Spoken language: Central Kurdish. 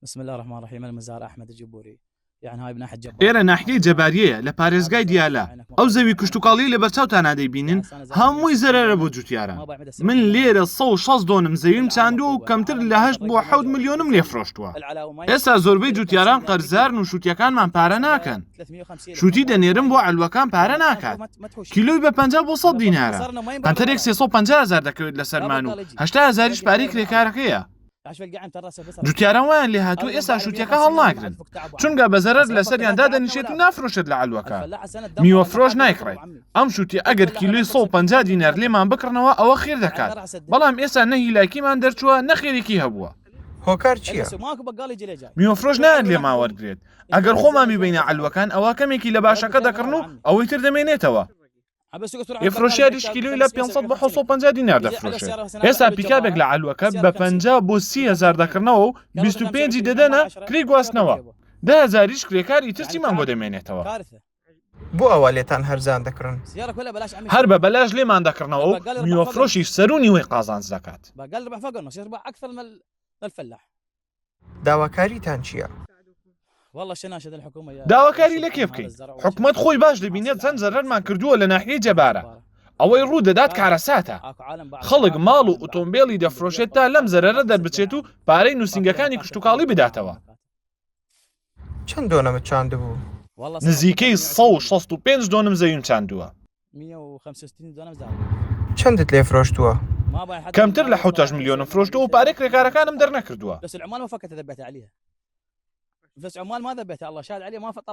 بسم الله الرحمن الرحيم. المزار أحمد الجبوري. يعني هاي بناحية جبار. ئێرە ناحیەی جەباریەیە لە پارێزگای دیالە. ئەو زەوی کشتتوکاڵی لە بەرچاوتانە دەیبینن هەمووی زەرەرە بۆ جوتیاران. من لێرە 160 دۆنم زەویم چاندووە و کەمتر لە 8 بۆ 7 ملیۆنم لێ فرۆشتووە. ئێستا زۆربەی جوتیاران قەرزارن و شووتیەکانمان پارە ناکەن. شووتی دەنێرم بۆ عەلوەکان پارە ناکات. کیلۆی بە 50 بۆ 100 دینارە. قەنتەرێک 350,000 دەکەوێت لەسەرمان و 80,000 پارەی کرێکارەکەیە. جوتیاران وایان لێ هاتوو ئێستا شووتیەکە هەڵناگرن چونکە بە زەرەر لەسەریاندا دەنیشێت و نافرۆشێت لە عەلوەکە. میوە فرۆش نایکڕێت. ئەم شووتی ئەگەر کیلۆی 150 دینار لێمان بکڕنەوە ئەوە خێر دەکات. بەڵام ئێستا نەهیلاکیمان دەرچووە نەخێرێکی هەبووە. هۆکار چییە؟ میوە فرۆش نایەن لێمان وەرگێت. ئەگەر خۆمان بیبینە عەلوەکان ئەوە کەمێکی لە باشەکە دەکڕن و ئەوەی تر دەمێنێتەوە. یفرۆشیاریش کیلۆی لە 500 بە 750 دینار دەفرۆشێت. ئێستا پیکابێک لە عەلوەکە بە 50 بۆ 30,000 دەکردنەوە و 25 دەدەنە کری گواستنەوە. 10,000ش کرێکاری ترسیمان بۆ دەمێنێتەوە. بۆ ئەوە لێتان هەرزان دەکڕن؟ هەر بە بەلاش لێمان دەکڕنەوە و میوە فرۆشیش سەرونی وەی قازانج دەکات. داواکاریتان چییە؟ داواکاری لە کێ بکەین؟ حکومەت خۆی باش دەبینێت چەند زەرەرمان کردووە لە ناحیەی جەبارە. ئەوەی ڕوو دەدات کارەساتە. خەڵک ماڵ و ئۆتۆمبیلی دەفرۆشێت تا لەم زەرەرە دەربچێت و پارەی نووسنگەکانی کشتتوکاڵی بداتەوە. چەند دۆنەمت چاندبوو؟ نزیکەی 165 دۆنم زەویم چاندووە. چەندت لێ فرۆشتووە؟ کەمتر لە 7 ملیۆنم فرۆشتووە و پارەی کرێکارەکانم دەرنەکردووە. بس العمال ما فكت ذبيت عليها. بس عمال ما ذبيتها الله شاهد عليه ما طلع